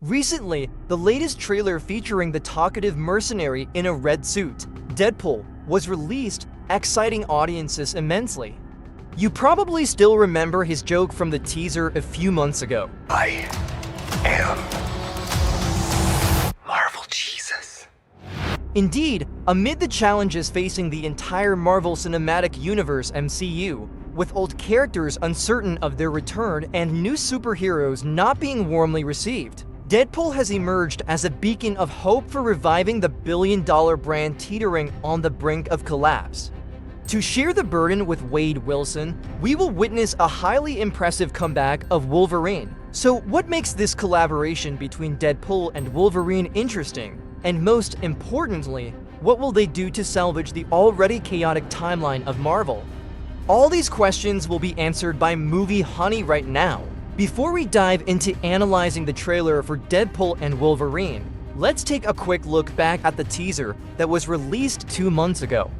Recently, the latest trailer featuring the talkative mercenary in a red suit, Deadpool, was released, exciting audiences immensely. You probably still remember his joke from the teaser a few months ago. I am Marvel Jesus. Indeed, amid the challenges facing the entire Marvel Cinematic Universe (MCU, with old characters uncertain of their return and new superheroes not being warmly received, Deadpool has emerged as a beacon of hope for reviving the billion-dollar brand teetering on the brink of collapse. To share the burden with Wade Wilson, we will witness a highly impressive comeback of Wolverine. So what makes this collaboration between Deadpool and Wolverine interesting? And most importantly, what will they do to salvage the already chaotic timeline of Marvel? All these questions will be answered by Movie Honey right now. Before we dive into analyzing the trailer for Deadpool and Wolverine, let's take a quick look back at the teaser that was released 2 months ago.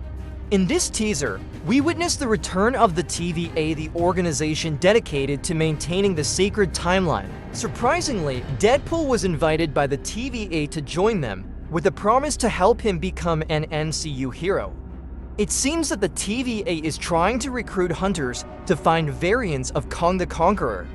In this teaser, we witness the return of the TVA, the organization dedicated to maintaining the sacred timeline. Surprisingly, Deadpool was invited by the TVA to join them, with a promise to help him become an MCU hero. It seems that the TVA is trying to recruit hunters to find variants of Kong the Conqueror.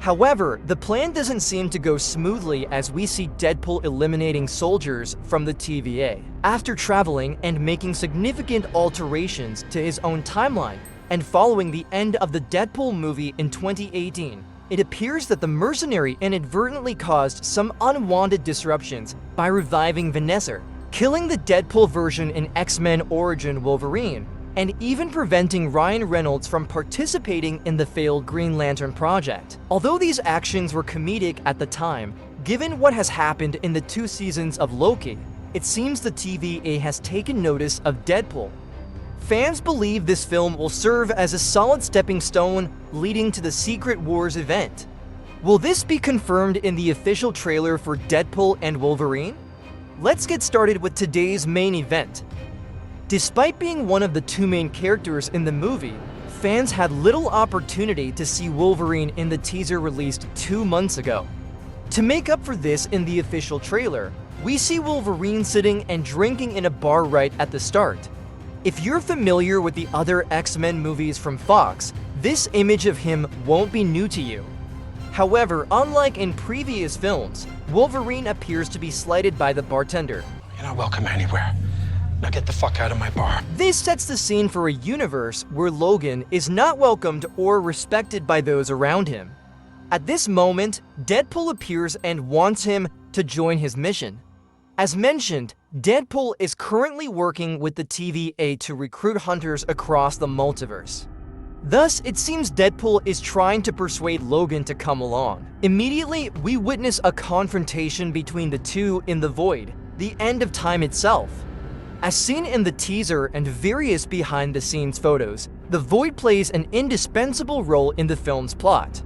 However, the plan doesn't seem to go smoothly as we see Deadpool eliminating soldiers from the TVA. After traveling and making significant alterations to his own timeline, and following the end of the Deadpool movie in 2018, it appears that the mercenary inadvertently caused some unwanted disruptions by reviving Vanessa, killing the Deadpool version in X-Men Origin Wolverine, and even preventing Ryan Reynolds from participating in the failed Green Lantern project. Although these actions were comedic at the time, given what has happened in the 2 seasons of Loki, it seems the TVA has taken notice of Deadpool. Fans believe this film will serve as a solid stepping stone leading to the Secret Wars event. Will this be confirmed in the official trailer for Deadpool and Wolverine? Let's get started with today's main event. Despite being one of the 2 main characters in the movie, fans had little opportunity to see Wolverine in the teaser released 2 months ago. To make up for this in the official trailer, we see Wolverine sitting and drinking in a bar right at the start. If you're familiar with the other X-Men movies from Fox, this image of him won't be new to you. However, unlike in previous films, Wolverine appears to be slighted by the bartender. You're not welcome anywhere. Now get the fuck out of my bar. This sets the scene for a universe where Logan is not welcomed or respected by those around him. At this moment, Deadpool appears and wants him to join his mission. As mentioned, Deadpool is currently working with the TVA to recruit hunters across the multiverse. Thus, it seems Deadpool is trying to persuade Logan to come along. Immediately, we witness a confrontation between the two in the Void, the end of time itself. As seen in the teaser and various behind-the-scenes photos, the Void plays an indispensable role in the film's plot.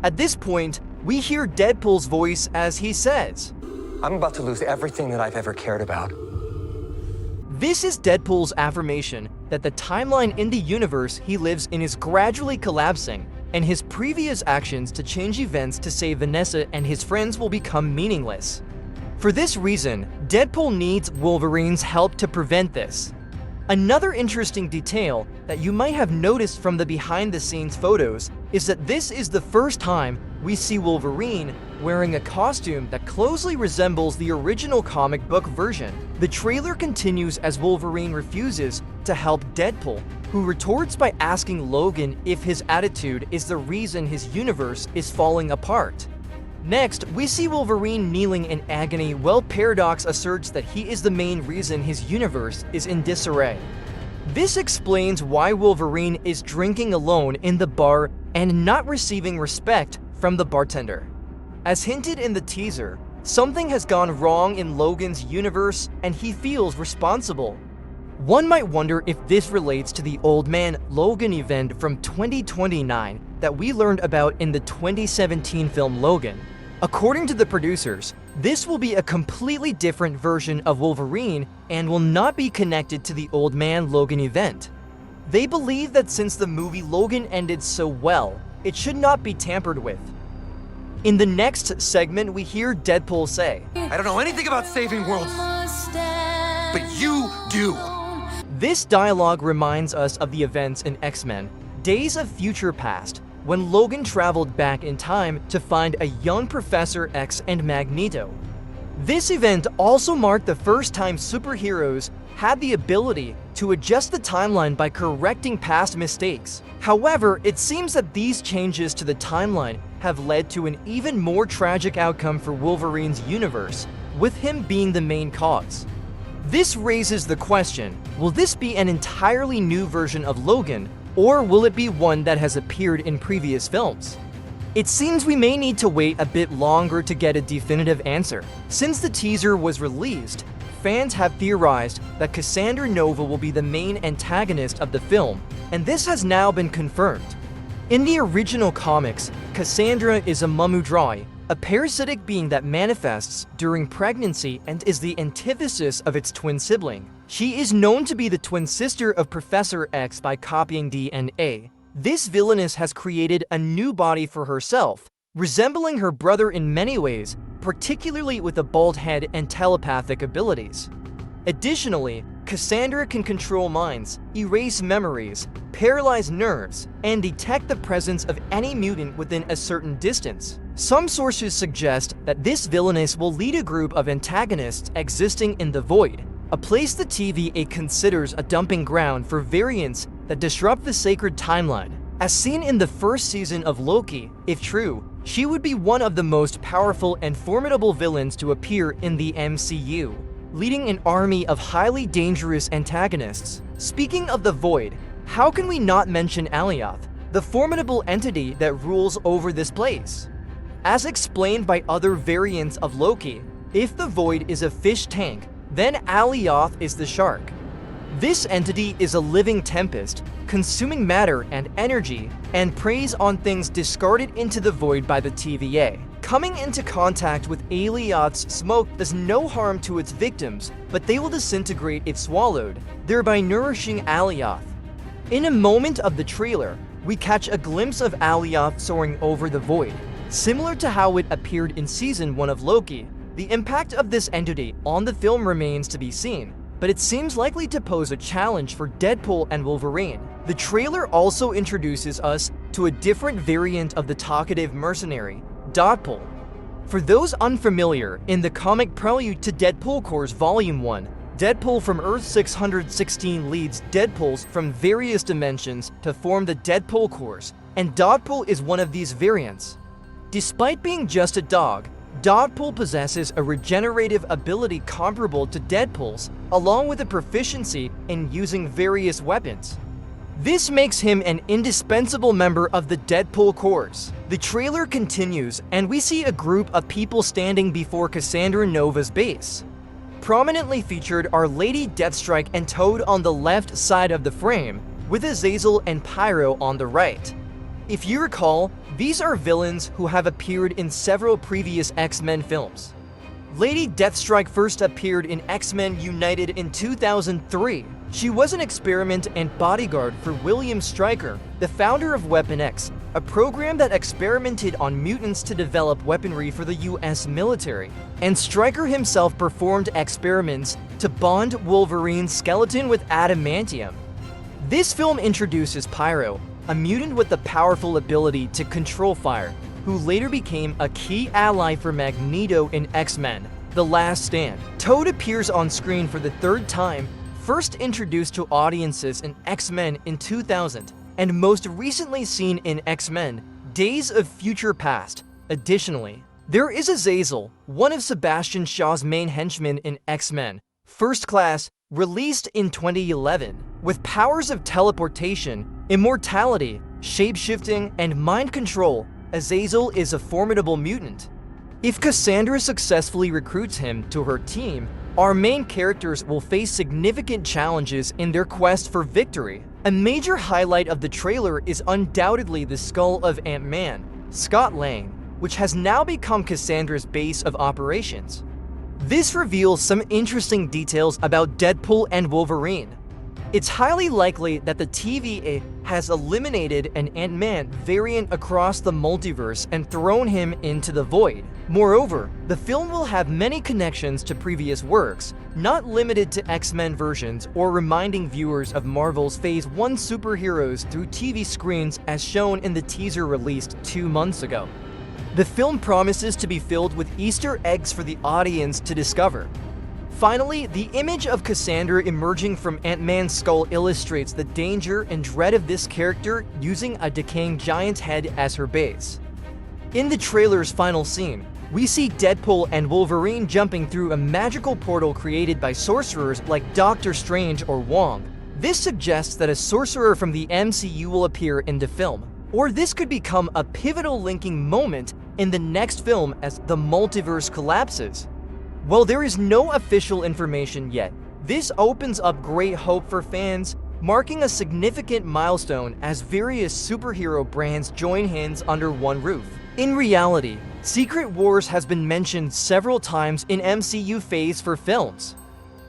At this point, we hear Deadpool's voice as he says, I'm about to lose everything that I've ever cared about. This is Deadpool's affirmation that the timeline in the universe he lives in is gradually collapsing, and his previous actions to change events to save Vanessa and his friends will become meaningless. For this reason, Deadpool needs Wolverine's help to prevent this. Another interesting detail that you might have noticed from the behind-the-scenes photos is that this is the first time we see Wolverine wearing a costume that closely resembles the original comic book version. The trailer continues as Wolverine refuses to help Deadpool, who retorts by asking Logan if his attitude is the reason his universe is falling apart. Next, we see Wolverine kneeling in agony while Paradox asserts that he is the main reason his universe is in disarray. This explains why Wolverine is drinking alone in the bar and not receiving respect from the bartender. As hinted in the teaser, something has gone wrong in Logan's universe and he feels responsible. One might wonder if this relates to the Old Man Logan event from 2029 that we learned about in the 2017 film Logan. According to the producers, this will be a completely different version of Wolverine and will not be connected to the Old Man Logan event. They believe that since the movie Logan ended so well, it should not be tampered with. In the next segment, we hear Deadpool say, I don't know anything about saving worlds, but you do. This dialogue reminds us of the events in X-Men, Days of Future Past, when Logan traveled back in time to find a young Professor X and Magneto. This event also marked the first time superheroes had the ability to adjust the timeline by correcting past mistakes. However, it seems that these changes to the timeline have led to an even more tragic outcome for Wolverine's universe, with him being the main cause. This raises the question, will this be an entirely new version of Logan, or will it be one that has appeared in previous films? It seems we may need to wait a bit longer to get a definitive answer. Since the teaser was released, fans have theorized that Cassandra Nova will be the main antagonist of the film, and this has now been confirmed. In the original comics, Cassandra is a Mumudrai, a parasitic being that manifests during pregnancy and is the antithesis of its twin sibling. She is known to be the twin sister of Professor X by copying DNA. This villainess has created a new body for herself, resembling her brother in many ways, particularly with a bald head and telepathic abilities. Additionally, Cassandra can control minds, erase memories, paralyze nerves, and detect the presence of any mutant within a certain distance. Some sources suggest that this villainess will lead a group of antagonists existing in the Void, a place the TVA considers a dumping ground for variants that disrupt the sacred timeline. As seen in the first season of Loki, if true, she would be one of the most powerful and formidable villains to appear in the MCU, leading an army of highly dangerous antagonists. Speaking of the Void, how can we not mention Alioth, the formidable entity that rules over this place? As explained by other variants of Loki, if the Void is a fish tank, then Alioth is the shark. This entity is a living tempest, consuming matter and energy, and preys on things discarded into the Void by the TVA. Coming into contact with Alioth's smoke does no harm to its victims, but they will disintegrate if swallowed, thereby nourishing Alioth. In a moment of the trailer, we catch a glimpse of Alioth soaring over the Void. Similar to how it appeared in Season 1 of Loki, the impact of this entity on the film remains to be seen, but it seems likely to pose a challenge for Deadpool and Wolverine. The trailer also introduces us to a different variant of the talkative mercenary, DEADPOOL. For those unfamiliar, in the comic prelude to Deadpool Corps Volume 1, Deadpool from Earth 616 leads Deadpools from various dimensions to form the Deadpool Corps, and DEADPOOL is one of these variants. Despite being just a dog, DEADPOOL possesses a regenerative ability comparable to Deadpool's, along with a proficiency in using various weapons. This makes him an indispensable member of the Deadpool Corps. The trailer continues, and we see a group of people standing before Cassandra Nova's base. Prominently featured are Lady Deathstrike and Toad on the left side of the frame, with Azazel and Pyro on the right. If you recall, these are villains who have appeared in several previous X-Men films. Lady Deathstrike first appeared in X-Men United in 2003. She was an experiment and bodyguard for William Stryker, the founder of Weapon X, a program that experimented on mutants to develop weaponry for the US military. And Stryker himself performed experiments to bond Wolverine's skeleton with adamantium. This film introduces Pyro, a mutant with the powerful ability to control fire, who later became a key ally for Magneto in X-Men: The Last Stand. Toad appears on screen for the third time, first introduced to audiences in X-Men in 2000, and most recently seen in X-Men: Days of Future Past. Additionally, there is Azazel, one of Sebastian Shaw's main henchmen in X-Men: First Class, released in 2011. With powers of teleportation, immortality, shape-shifting, and mind control, Azazel is a formidable mutant. If Cassandra successfully recruits him to her team, our main characters will face significant challenges in their quest for victory. A major highlight of the trailer is undoubtedly the skull of Ant-Man, Scott Lang, which has now become Cassandra's base of operations. This reveals some interesting details about Deadpool and Wolverine. It's highly likely that the TVA has eliminated an Ant-Man variant across the multiverse and thrown him into the void. Moreover, the film will have many connections to previous works, not limited to X-Men versions or reminding viewers of Marvel's Phase 1 superheroes through TV screens as shown in the teaser released 2 months ago. The film promises to be filled with Easter eggs for the audience to discover. Finally, the image of Cassandra emerging from Ant-Man's skull illustrates the danger and dread of this character using a decaying giant head as her base. In the trailer's final scene, we see Deadpool and Wolverine jumping through a magical portal created by sorcerers like Doctor Strange or Wong. This suggests that a sorcerer from the MCU will appear in the film, or this could become a pivotal linking moment in the next film as the multiverse collapses. While there is no official information yet, this opens up great hope for fans, marking a significant milestone as various superhero brands join hands under one roof. In reality, Secret Wars has been mentioned several times in MCU Phase 4 films.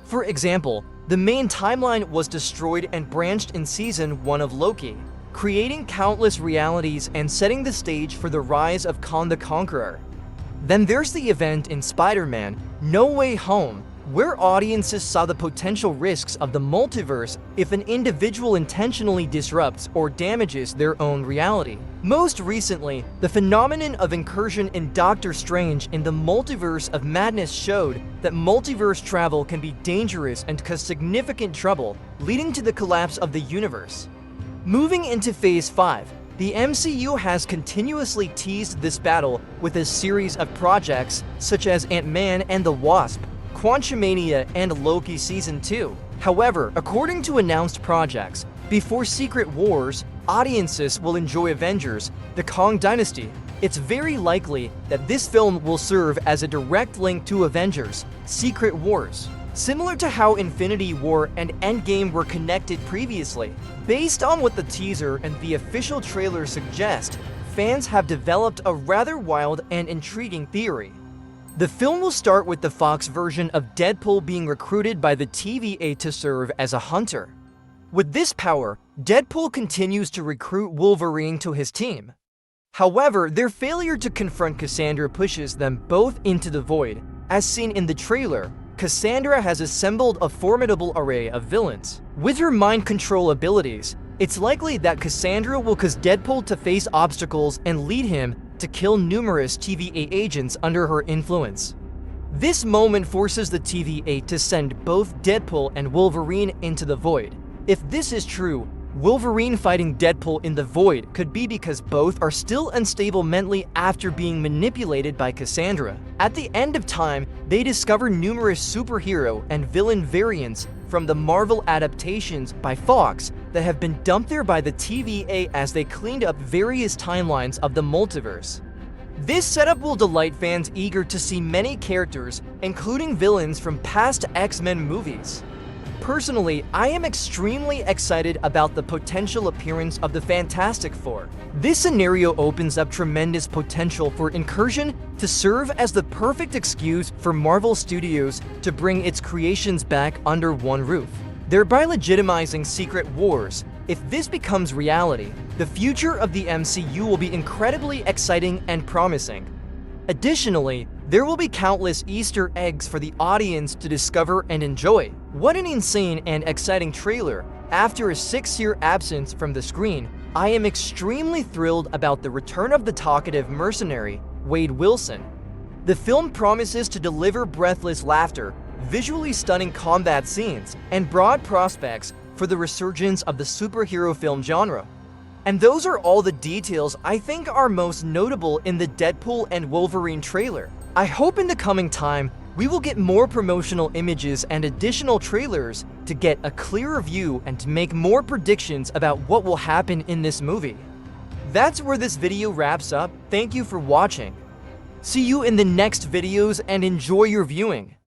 For example, the main timeline was destroyed and branched in Season 1 of Loki, creating countless realities and setting the stage for the rise of Khan the Conqueror. Then there's the event in Spider-Man: No Way Home, where audiences saw the potential risks of the multiverse if an individual intentionally disrupts or damages their own reality. Most recently, the phenomenon of incursion in Doctor Strange in the Multiverse of Madness showed that multiverse travel can be dangerous and cause significant trouble, leading to the collapse of the universe. Moving into Phase 5, the MCU has continuously teased this battle with a series of projects such as Ant-Man and the Wasp, Quantumania, and Loki Season 2. However, according to announced projects, before Secret Wars, audiences will enjoy Avengers: The Kang Dynasty. It's very likely that this film will serve as a direct link to Avengers: Secret Wars, similar to how Infinity War and Endgame were connected previously. Based on what the teaser and the official trailer suggest, fans have developed a rather wild and intriguing theory. The film will start with the Fox version of Deadpool being recruited by the TVA to serve as a hunter. With this power, Deadpool continues to recruit Wolverine to his team. However, their failure to confront Cassandra pushes them both into the void. As seen in the trailer, Cassandra has assembled a formidable array of villains. With her mind control abilities, it's likely that Cassandra will cause Deadpool to face obstacles and lead him to kill numerous TVA agents under her influence. This moment forces the TVA to send both Deadpool and Wolverine into the void. If this is true, Wolverine fighting Deadpool in the void could be because both are still unstable mentally after being manipulated by Cassandra. At the end of time, they discover numerous superhero and villain variants from the Marvel adaptations by Fox that have been dumped there by the TVA as they cleaned up various timelines of the multiverse. This setup will delight fans eager to see many characters, including villains from past X-Men movies. Personally, I am extremely excited about the potential appearance of the Fantastic Four. This scenario opens up tremendous potential for Incursion to serve as the perfect excuse for Marvel Studios to bring its creations back under one roof, thereby legitimizing Secret Wars. If this becomes reality, the future of the MCU will be incredibly exciting and promising. Additionally, there will be countless Easter eggs for the audience to discover and enjoy. What an insane and exciting trailer! After a 6-year absence from the screen, I am extremely thrilled about the return of the talkative mercenary, Wade Wilson. The film promises to deliver breathless laughter, visually stunning combat scenes, and broad prospects for the resurgence of the superhero film genre. And those are all the details I think are most notable in the Deadpool and Wolverine trailer. I hope in the coming time, we will get more promotional images and additional trailers to get a clearer view and to make more predictions about what will happen in this movie. That's where this video wraps up. Thank you for watching. See you in the next videos and enjoy your viewing.